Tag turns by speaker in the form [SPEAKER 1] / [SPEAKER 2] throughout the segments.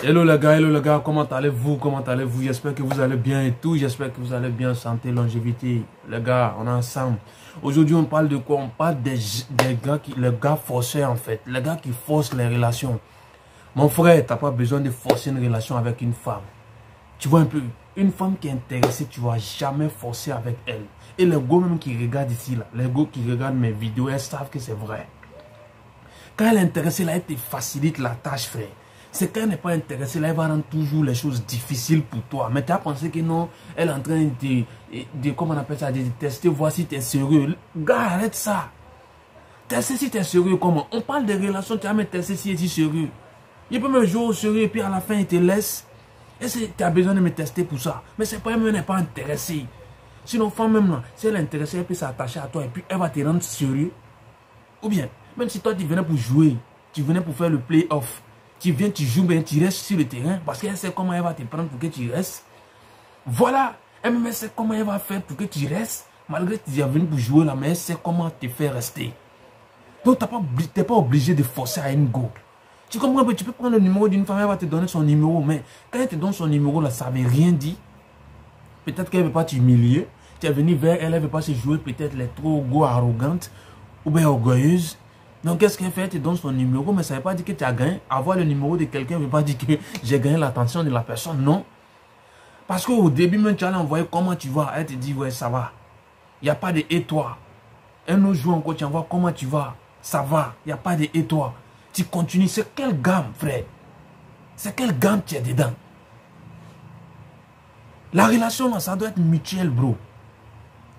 [SPEAKER 1] Hello les gars, comment allez-vous? Comment allez-vous? J'espère que vous allez bien et tout. J'espère que vous allez bien, santé, longévité. Les gars, on est ensemble. Aujourd'hui, on parle de quoi? On parle des gars les gars forcés en fait. Les gars qui forcent les relations. Mon frère, t'as pas besoin de forcer une relation avec une femme. Tu vois un peu, une femme qui est intéressée, tu vas jamais forcer avec elle. Et les gars même qui regardent ici, là, les gars qui regardent mes vidéos, elles savent que c'est vrai. Quand elle est intéressée, là, elle te facilite la tâche, frère. C'est quand elle n'est pas intéressée, là, elle va rendre toujours les choses difficiles pour toi. Mais tu as pensé que non, elle est en train de comment on appelle ça, de tester, voir si tu es sérieux. Gars, arrête ça. Tester si tu es sérieux, comment? On parle de relations, tu vas me tester si tu es sérieux. Il peut me jouer au sérieux et puis à la fin, il te laisse. Et tu as besoin de me tester pour ça. Mais c'est pas elle n'est pas intéressée. Sinon, femme même là, si elle est intéressée, elle peut s'attacher à toi et puis elle va te rendre sérieux. Ou bien, même si toi tu venais pour jouer, tu venais pour faire le play-off, tu viens, tu joues, bien, tu restes sur le terrain parce qu'elle sait comment elle va te prendre pour que tu restes. Voilà, elle sait comment elle va faire pour que tu restes, malgré que tu es venu pour jouer là, mais elle sait comment te faire rester. Donc, tu n'es pas obligé de forcer à une go. Tu comprends? Tu peux prendre le numéro d'une femme, elle va te donner son numéro, mais quand elle te donne son numéro là, ça ne veut rien dire. Peut-être qu'elle ne veut pas t'humilier. Tu es venu vers elle, elle ne veut pas se jouer, peut-être elle est trop go arrogante ou bien orgueilleuse. Donc, qu'est-ce qu'elle fait? Elle te donne son numéro, mais ça ne veut pas dire que tu as gagné. Avoir le numéro de quelqu'un ne veut pas dire que j'ai gagné l'attention de la personne. Non. Parce qu'au début, même tu allais envoyer comment tu vas. Elle te dit, ouais, ça va. Il n'y a pas de et toi. Un autre jour encore, tu envoies comment tu vas. Ça va. Il n'y a pas de et toi. Tu continues. C'est quelle gamme, frère? C'est quelle gamme tu es dedans? La relation, là, ça doit être mutuel, bro.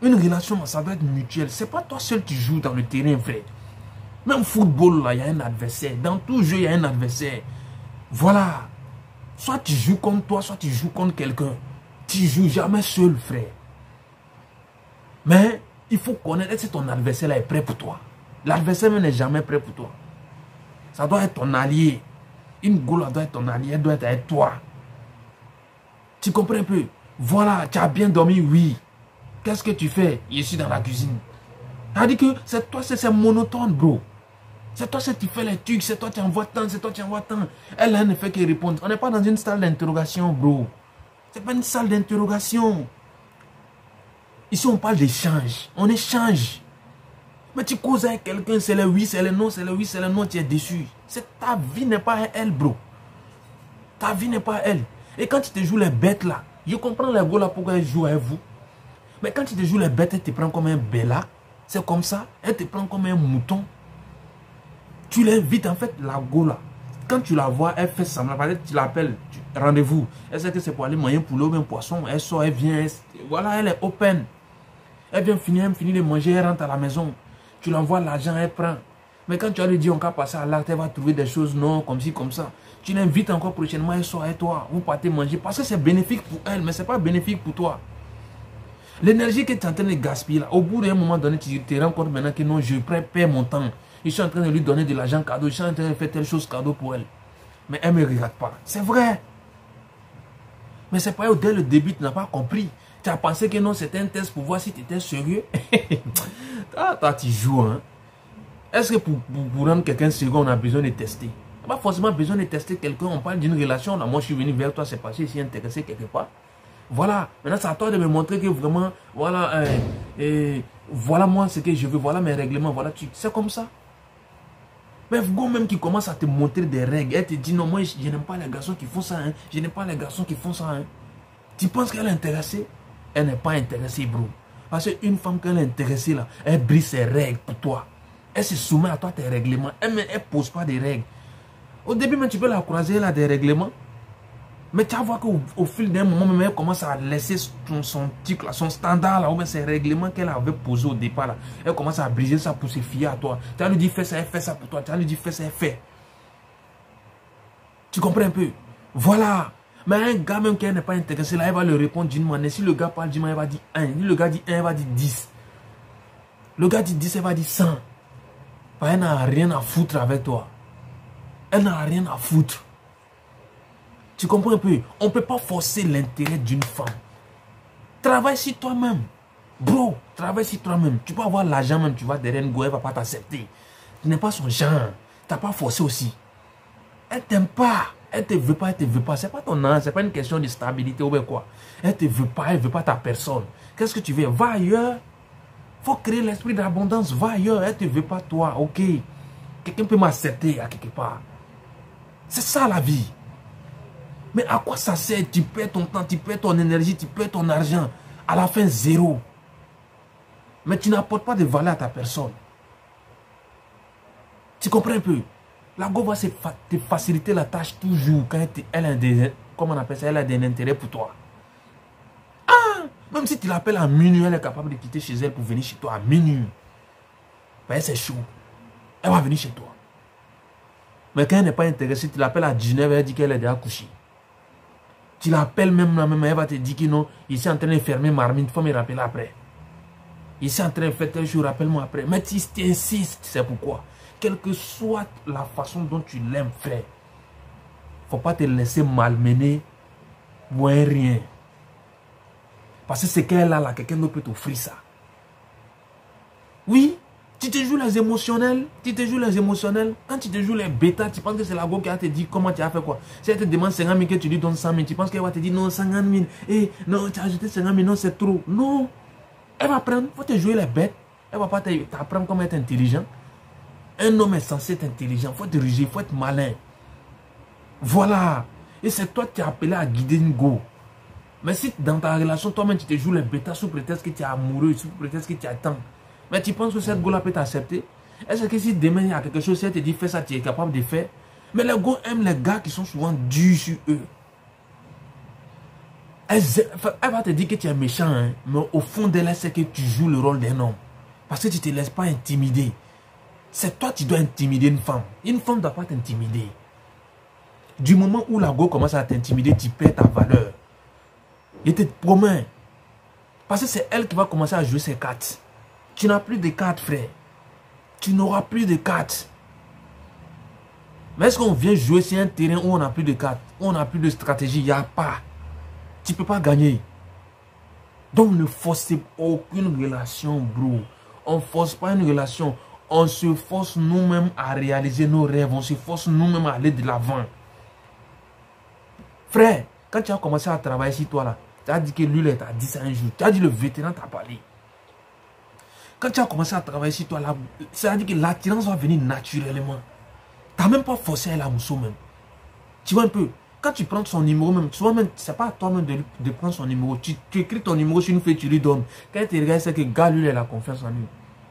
[SPEAKER 1] Une relation, là, ça doit être mutuel. C'est pas toi seul qui joues dans le terrain, frère. Même football, là, il y a un adversaire. Dans tout jeu, il y a un adversaire. Voilà. Soit tu joues contre toi, soit tu joues contre quelqu'un. Tu joues jamais seul, frère. Mais il faut connaître si ton adversaire là est prêt pour toi. L'adversaire n'est jamais prêt pour toi. Ça doit être ton allié. Une goal doit être ton allié, elle doit être avec toi. Tu comprends un peu? Voilà, tu as bien dormi, oui. Qu'est-ce que tu fais? Je suis dans la cuisine. Ça dit que c'est toi, c'est monotone, bro. C'est toi qui fais les trucs, c'est toi qui envoies tant, c'est toi qui envoies tant. Elle ne fait que répondre. On n'est pas dans une salle d'interrogation, bro. C'est pas une salle d'interrogation. Ici, on parle d'échange. On échange. Mais tu causes avec quelqu'un, c'est le oui, c'est le non, c'est le oui, c'est le non, tu es déçu. Ta vie n'est pas à elle, bro. Ta vie n'est pas à elle. Et quand tu te joues les bêtes là, je comprends les gars là pourquoi elles jouent avec vous. Mais quand tu te joues les bêtes, elle te prend comme un bella. C'est comme ça. Elle te prend comme un mouton. Tu l'invites en fait, la go là. Quand tu la vois, elle fait semblant. Tu l'appelles, rendez-vous. Elle sait que c'est pour aller manger un poulet ou un poisson. Elle sort, elle vient. Voilà, elle est open. Elle vient finir de manger, elle rentre à la maison. Tu l'envoies l'argent, elle prend. Mais quand tu vas lui dire on va passer à l'acte, elle va trouver des choses non, comme ci, comme ça. Tu l'invites encore prochainement, elle sort avec toi. Vous partez manger. Parce que c'est bénéfique pour elle, mais ce n'est pas bénéfique pour toi. L'énergie que tu es en train de gaspiller là, au bout d'un moment donné, tu te rends compte maintenant que non, je perds mon temps. Je suis en train de lui donner de l'argent cadeau. Je suis en train de faire telle chose cadeau pour elle. Mais elle ne me regarde pas. C'est vrai. Mais c'est pas dès le début, tu n'as pas compris. Tu as pensé que non, c'était un test pour voir si tu étais sérieux. Toi, tu joues. Hein? Est-ce que pour rendre quelqu'un sérieux, on a besoin de tester? On n'a pas forcément besoin de tester quelqu'un. On parle d'une relation. Là, moi, je suis venu vers toi, c'est passé, je suis intéressé quelque part. Voilà. Maintenant, c'est à toi de me montrer que vraiment, voilà, voilà moi ce que je veux. Voilà mes règlements. Voilà, c'est comme ça. Mais go même qui commence à te montrer des règles, elle te dit non, moi je n'aime pas les garçons qui font ça, hein. Je n'aime pas les garçons qui font ça. Hein. Tu penses qu'elle est intéressée? Elle n'est pas intéressée, bro. Parce qu'une femme, quand elle est intéressée, là, elle brise ses règles pour toi. Elle se soumet à toi tes règlements. Elle ne pose pas des règles. Au début, même, tu peux la croiser, elle a des règlements. Mais tu vas voir qu'au fil d'un moment, même, elle commence à laisser son standard, là, ou bien ses règlements qu'elle avait posés au départ. Là. Elle commence à briser ça pour se fier à toi. Tu vas lui dire, fais ça, elle fait ça pour toi. Tu vas lui dire, fais ça, elle fait. Tu comprends un peu? Voilà. Mais un gars même qui n'est pas intéressé, là, elle va le répondre d'une manière. Si le gars parle d'une manière, elle va dire 1. Si le gars dit 1, elle va dire 10. Le gars dit 10, elle va dire 100. Elle n'a rien à foutre avec toi. Elle n'a rien à foutre. Tu comprends un peu? On ne peut pas forcer l'intérêt d'une femme. Travaille sur toi-même. Bro, travaille sur toi-même. Tu peux avoir l'argent même, tu vas derrière une go, elle ne va pas t'accepter. Tu n'es pas son genre. Tu n'as pas forcé aussi. Elle ne t'aime pas. Elle te veut pas, elle te veut pas. C'est pas ton âge, c'est pas une question de stabilité ou bien quoi. Elle te veut pas, elle veut pas ta personne. Qu'est-ce que tu veux? Va ailleurs. Faut créer l'esprit d'abondance. Va ailleurs, elle te veut pas toi. Ok. Quelqu'un peut m'accepter à quelque part. C'est ça la vie. Mais à quoi ça sert? Tu perds ton temps, tu perds ton énergie, tu perds ton argent. À la fin, zéro. Mais tu n'apportes pas de valeur à ta personne. Tu comprends un peu? La go va te faciliter la tâche toujours quand elle a des, comment on appelle ça, elle a des intérêts pour toi. Ah, même si tu l'appelles à minuit, elle est capable de quitter chez elle pour venir chez toi à minuit. Ben, c'est chaud. Elle va venir chez toi. Mais quand elle n'est pas intéressée, tu l'appelles à 19h, elle dit qu'elle est déjà couchée. Tu l'appelles même là, même elle va te dire que non, il est en train de fermer marmite, il faut me rappeler après. Il est en train de faire tel jour, rappelle-moi après. Mais tu insistes, c'est pourquoi. Quelle que soit la façon dont tu l'aimes, frère, il ne faut pas te laisser malmener pour rien. Parce que c'est qu'elle a là, quelqu'un d'autre peut t'offrir ça. Oui, tu te joues les émotionnels, Quand tu te joues les bêtas, tu penses que c'est la go qui va te dire comment tu as fait quoi. Si elle te demande 50 000, que tu lui donnes 100 000, tu penses qu'elle va te dire non, 50 000, non, tu as ajouté 50 000, non, c'est trop. Non, elle va prendre, il faut te jouer les bêtes. Elle ne va pas t'apprendre comment être intelligent. Un homme est censé être intelligent, il faut diriger, il faut être malin. Voilà. Et c'est toi qui es appelé à guider une go. Mais si dans ta relation, toi-même, tu te joues les bêtas sous prétexte que tu es amoureux, sous prétexte que tu attends. Mais tu penses que cette go-là peut t'accepter? Est-ce que si demain il y a quelque chose, si elle te dit fais ça, tu es capable de faire? Mais les go aiment les gars qui sont souvent durs sur eux. Elle va te dire que tu es méchant, hein, mais au fond d'elle, elle sait que tu joues le rôle d'un homme. Parce que tu ne te laisses pas intimider. C'est toi qui dois intimider une femme. Une femme ne doit pas t'intimider. Du moment où la go commence à t'intimider, tu perds ta valeur. Je te promets. Parce que c'est elle qui va commencer à jouer ses cartes. Tu n'as plus de cartes, frère. Tu n'auras plus de cartes. Mais est-ce qu'on vient jouer sur un terrain où on n'a plus de cartes, où on n'a plus de stratégie? Il n'y a pas. Tu ne peux pas gagner. Donc ne forcez aucune relation, bro. On ne force pas une relation. On se force nous-mêmes à réaliser nos rêves. On se force nous-mêmes à aller de l'avant. Frère, quand tu as commencé à travailler sur toi là, tu as dit que lui t'a dit ça un jour. Tu as dit le vétéran t'a parlé. Quand tu as commencé à travailler sur toi là, ça a dit que l'attirance va venir naturellement. Tu n'as même pas forcé à la mousseau même. Tu vois un peu. Quand tu prends son numéro même, toi-même, c'est pas à toi-même de prendre son numéro. Tu écris ton numéro sur une feuille, tu lui donnes. Quand tu regardes, c'est que le gars, lui, il a confiance en lui.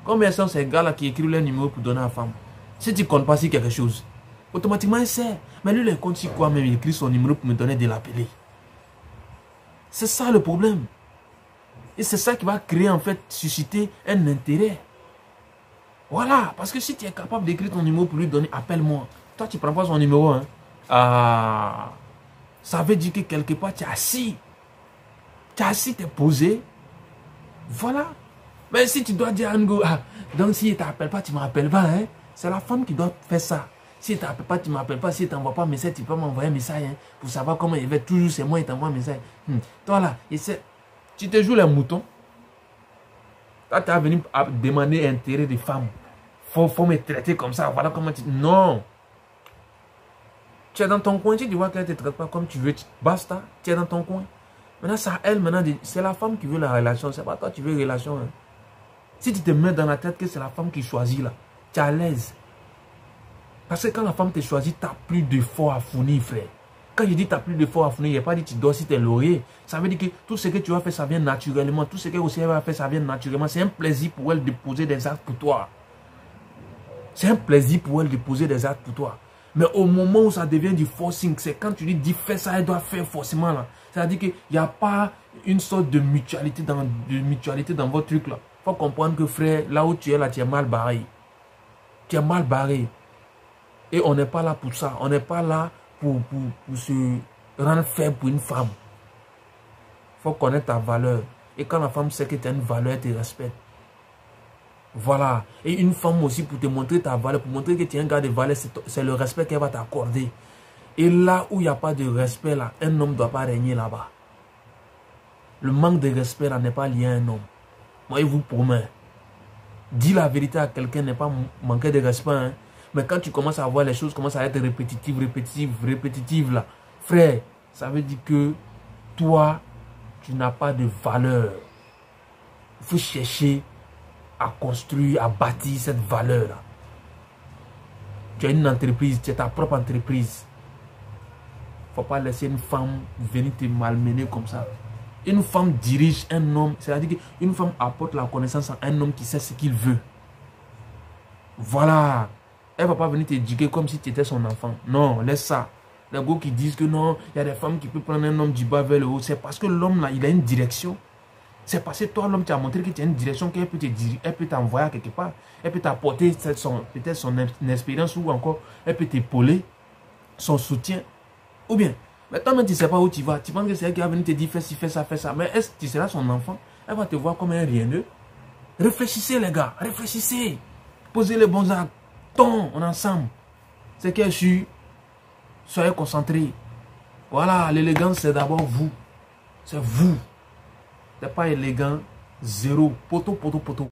[SPEAKER 1] Combien sont ces gars-là qui écrivent leur numéro pour donner à la femme? Si tu ne comptes pas sur quelque chose, automatiquement il sait. Mais lui, il compte sur quoi même? Il écrit son numéro pour me donner de l'appeler. C'est ça le problème. Et c'est ça qui va créer, en fait, susciter un intérêt. Voilà. Parce que si tu es capable d'écrire ton numéro pour lui donner, appelle-moi. Toi, tu ne prends pas son numéro. Hein? Ah, ça veut dire que quelque part, tu es assis. Tu es assis, tu es posé. Voilà. Mais si tu dois dire à un gars, donc si il ne t'appelle pas, tu ne m'appelles pas. Hein? C'est la femme qui doit faire ça. Si il ne t'appelle pas, tu ne m'appelles pas. Si il ne t'envoie pas un message, tu peux m'envoyer un message. Hein? Pour savoir comment il va. Toujours, c'est moi, il t'envoie un message. Toi là, tu te joues les moutons. Toi, tu es venu demander intérêt des femmes. Faut me traiter comme ça. Voilà comment tu... Non. Tu es dans ton coin, tu vois qu'elle ne te traite pas comme tu veux. Basta. Tu es dans ton coin. Maintenant, c'est à elle, maintenant, c'est la femme qui veut la relation. C'est pas toi qui veux la relation. Hein. Si tu te mets dans la tête que c'est la femme qui choisit là, tu es à l'aise. Parce que quand la femme te choisit, tu n'as plus d'efforts à fournir, frère. Quand je dis tu n'as plus d'efforts à fournir, il n'y a pas dit tu dors si tu es laurier. Ça veut dire que tout ce que tu vas faire, ça vient naturellement. Tout ce que aussi elle va faire, ça vient naturellement. C'est un plaisir pour elle de poser des actes pour toi. C'est un plaisir pour elle de poser des actes pour toi. Mais au moment où ça devient du forcing, c'est quand tu lui dis fais ça, elle doit faire forcément là. C'est-à-dire qu'il n'y a pas une sorte de mutualité dans votre truc là. Il faut comprendre que frère, là où tu es là, tu es mal barré. Tu es mal barré. Et on n'est pas là pour ça. On n'est pas là pour se rendre faible pour une femme. Il faut connaître ta valeur. Et quand la femme sait que tu as une valeur, elle te respecte. Voilà. Et une femme aussi, pour te montrer ta valeur, pour montrer que tu es un gars de valeur, c'est le respect qu'elle va t'accorder. Et là où il n'y a pas de respect, là, un homme ne doit pas régner là-bas. Le manque de respect là n'est pas lié à un homme. Moi, je vous promets. Dire la vérité à quelqu'un n'est pas manquer de respect. Hein. Mais quand tu commences à voir les choses commencent à être répétitives là, frère, ça veut dire que toi, tu n'as pas de valeur. Il faut chercher à construire, à bâtir cette valeur là. Tu as une entreprise, tu as ta propre entreprise. Il ne faut pas laisser une femme venir te malmener comme ça. Une femme dirige un homme, c'est-à-dire qu'une femme apporte la connaissance à un homme qui sait ce qu'il veut. Voilà. Elle ne va pas venir t'éduquer comme si tu étais son enfant. Non, laisse ça. Les gars qui disent que non, il y a des femmes qui peuvent prendre un homme du bas vers le haut. C'est parce que l'homme là, il a une direction. C'est parce que toi, l'homme, tu as montré que tu as une direction qu'elle peut te diriger, elle peut t'envoyer quelque part. Elle peut t'apporter peut-être son expérience ou encore elle peut t'épauler, son soutien. Ou bien, mais toi-même, tu ne sais pas où tu vas. Tu penses que c'est elle qui va venir te dire fais ci, fais ça, fais ça. Mais est-ce que tu seras son enfant? Elle va te voir comme un rieneux. Réfléchissez, les gars. Réfléchissez. Posez les bons actes. On ensemble. C'est que je suis. Soyez concentrés. Voilà, l'élégance, c'est d'abord vous. C'est vous. C'est pas élégant. Zéro. Poto, poto, poto.